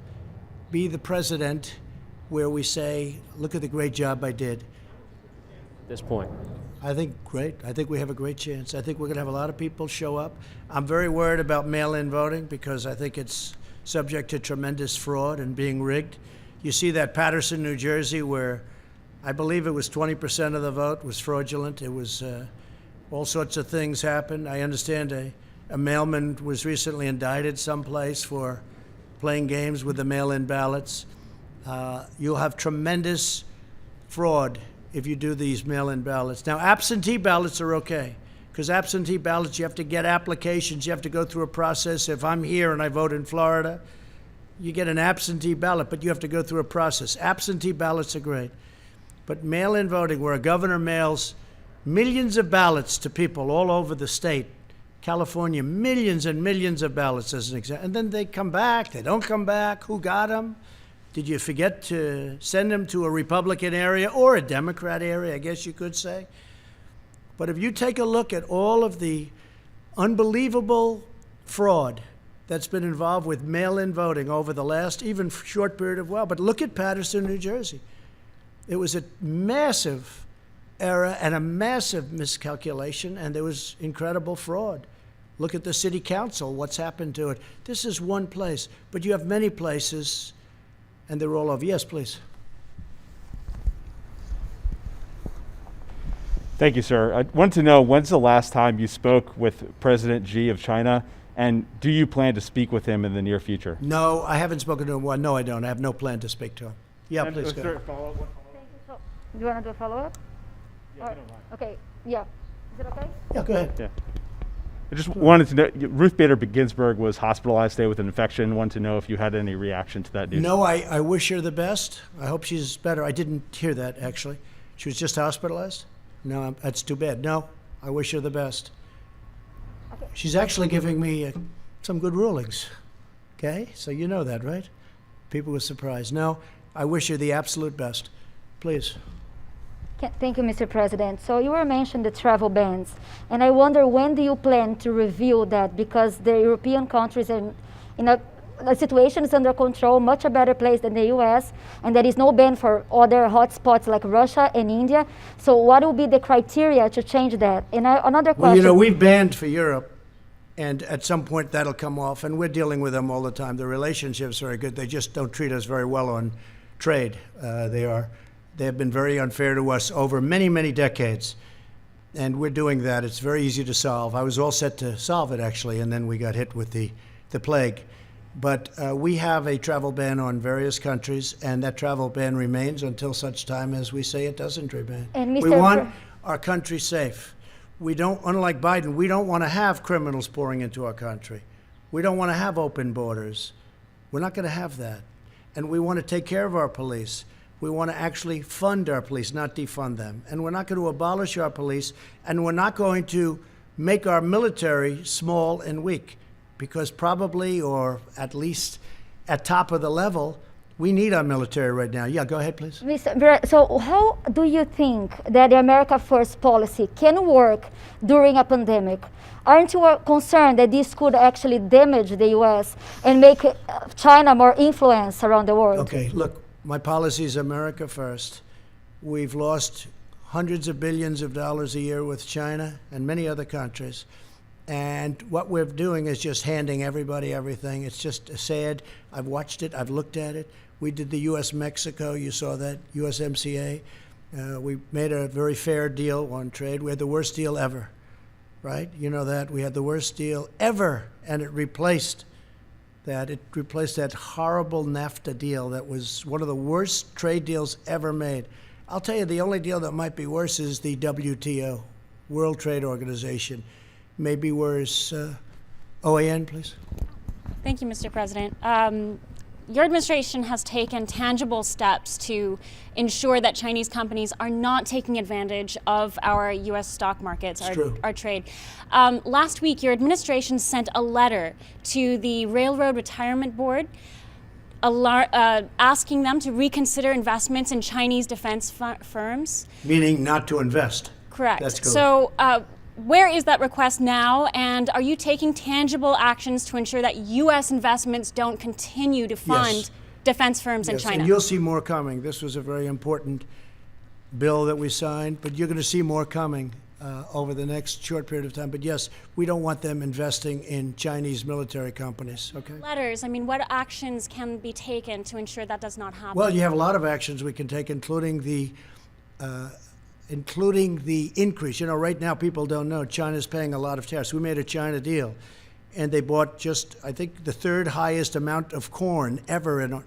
be the president where we say, look at the great job I did. At this point. I think great. I think we have a great chance. I think we're going to have a lot of people show up. I'm very worried about mail-in voting because I think it's subject to tremendous fraud and being rigged. You see that Paterson, New Jersey, where I believe it was 20% of the vote was fraudulent. It was all sorts of things happened. I understand a mailman was recently indicted someplace for playing games with the mail-in ballots. You'll have tremendous fraud if you do these mail-in ballots. Now, absentee ballots are okay, because absentee ballots, you have to get applications, you have to go through a process. If I'm here and I vote in Florida, you get an absentee ballot, but you have to go through a process. Absentee ballots are great. But mail-in voting, where a governor mails millions of ballots to people all over the state, California, millions and millions of ballots as an example, and then they come back, they don't come back, who got them? Did you forget to send them to a Republican area or a Democrat area, I guess you could say? But if you take a look at all of the unbelievable fraud that's been involved with mail-in voting over the last even short period of while, but look at Paterson, New Jersey. It was a massive error and a massive miscalculation, and there was incredible fraud. Look at the city council, what's happened to it. This is one place, but you have many places, and they're all over. Yes, please. Thank you, sir. I want to know, when's the last time you spoke with President Xi of China, and do you plan to speak with him in the near future? No, I haven't spoken to him. Well, no, I don't. I have no plan to speak to him. Yeah, please go. Thank you. So, do you want to do a follow-up? Yeah, I don't mind. Okay, yeah. Is it okay? Yeah, go ahead. Yeah. I just wanted to know, Ruth Bader Ginsburg was hospitalized today with an infection. Wanted to know if you had any reaction to that news. No, I wish her the best. I hope she's better. I didn't hear that, actually. She was just hospitalized? No, that's too bad. No, I wish her the best. Okay. She's actually giving me some good rulings. Okay? So you know that, right? People were surprised. No, I wish her the absolute best. Please. Thank you, Mr. President. So you were mentioning the travel bans, and I wonder, when do you plan to review that? Because the European countries are in the situation is under control, much a better place than the U.S., and there is no ban for other hotspots like Russia and India. So what will be the criteria to change that? And another question. Well, you know, we've banned for Europe, and at some point that'll come off, and we're dealing with them all the time. The relationship's very good. They just don't treat us very well on trade. They have been very unfair to us over many, many decades, and we're doing that. It's very easy to solve. I was all set to solve it, actually, and then we got hit with the plague. But we have a travel ban on various countries, and that travel ban remains until such time as we say it doesn't remain. And we want our country safe. We don't, unlike Biden, we don't want to have criminals pouring into our country. We don't want to have open borders. We're not going to have that. And we want to take care of our police. We want to actually fund our police, not defund them. And we're not going to abolish our police, and we're not going to make our military small and weak, because probably, or at least at top of the level, we need our military right now. Yeah, go ahead, please. So how do you think that the America First policy can work during a pandemic? Aren't you concerned that this could actually damage the U.S. and make China more influence around the world? Okay, look. My policy is America first. We've lost hundreds of billions of dollars a year with China and many other countries. And what we're doing is just handing everybody everything. It's just sad. I've watched it. I've looked at it. We did the U.S.-Mexico. You saw that, USMCA. We made a very fair deal on trade. We had the worst deal ever, right? You know that. We had the worst deal ever, and it replaced that horrible NAFTA deal that was one of the worst trade deals ever made. I'll tell you, the only deal that might be worse is the WTO, World Trade Organization. Maybe worse. OAN, please. Thank you, Mr. President. Your administration has taken tangible steps to ensure that Chinese companies are not taking advantage of our U.S. stock markets, our trade. Last week, your administration sent a letter to the Railroad Retirement Board asking them to reconsider investments in Chinese defense firms. Meaning not to invest. Correct. That's correct. So where is that request now, and are you taking tangible actions to ensure that U.S. investments don't continue to fund defense firms in China? And you'll see more coming. This was a very important bill that we signed, but you're going to see more coming over the next short period of time. But yes, we don't want them investing in Chinese military companies, okay? Letters, I mean, what actions can be taken to ensure that does not happen? Well, you have a lot of actions we can take, including the increase. You know, right now people don't know China's paying a lot of tariffs. We made a China deal, and they bought just, I think, the third highest amount of corn ever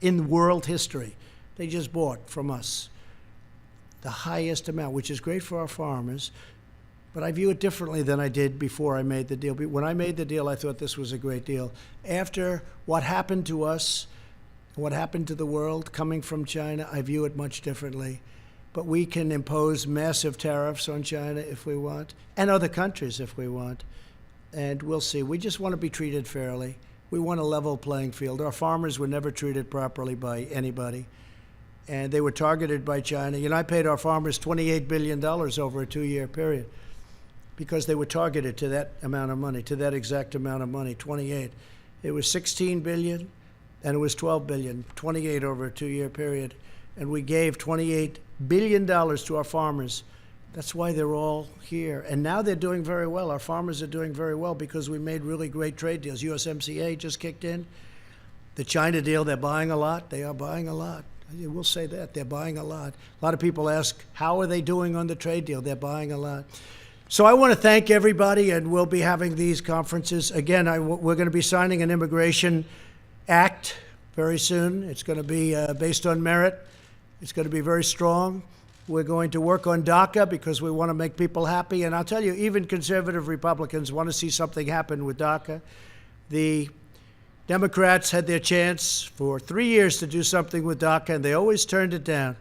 in world history. They just bought from us the highest amount, which is great for our farmers. But I view it differently than I did before I made the deal. When I made the deal, I thought this was a great deal. After what happened to us, what happened to the world coming from China, I view it much differently. But we can impose massive tariffs on China if we want, and other countries if we want. And we'll see. We just want to be treated fairly. We want a level playing field. Our farmers were never treated properly by anybody, and they were targeted by China. You know, I paid our farmers $28 billion over a 2-year period because they were targeted to that amount of money, to that exact amount of money, 28. It was 16 billion, and it was 12 billion, 28 over a 2-year period. And we gave $28 billion to our farmers. That's why they're all here. And now they're doing very well. Our farmers are doing very well because we made really great trade deals. USMCA just kicked in. The China deal, they're buying a lot. They are buying a lot. We'll say that. They're buying a lot. A lot of people ask, how are they doing on the trade deal? They're buying a lot. So I want to thank everybody, and we'll be having these conferences. Again, we're going to be signing an immigration act very soon. It's going to be based on merit. It's going to be very strong. We're going to work on DACA because we want to make people happy. And I'll tell you, even conservative Republicans want to see something happen with DACA. The Democrats had their chance for 3 years to do something with DACA, and they always turned it down.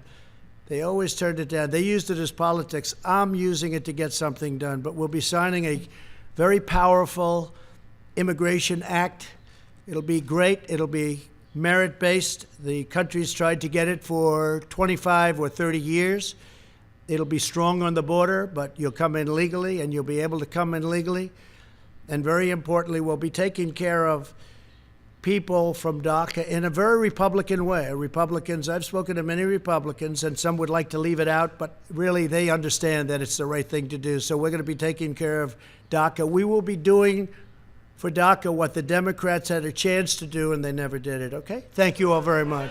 They always turned it down. They used it as politics. I'm using it to get something done. But we'll be signing a very powerful immigration act. It'll be great. It'll be merit-based. The country's tried to get it for 25 or 30 years. It'll be strong on the border, but you'll come in legally, and you'll be able to come in legally. And very importantly, we'll be taking care of people from DACA in a very Republican way. Republicans, I've spoken to many Republicans, and some would like to leave it out, but really they understand that it's the right thing to do. So we're going to be taking care of DACA. We will be doing for DACA what the Democrats had a chance to do, and they never did it, okay? Thank you all very much.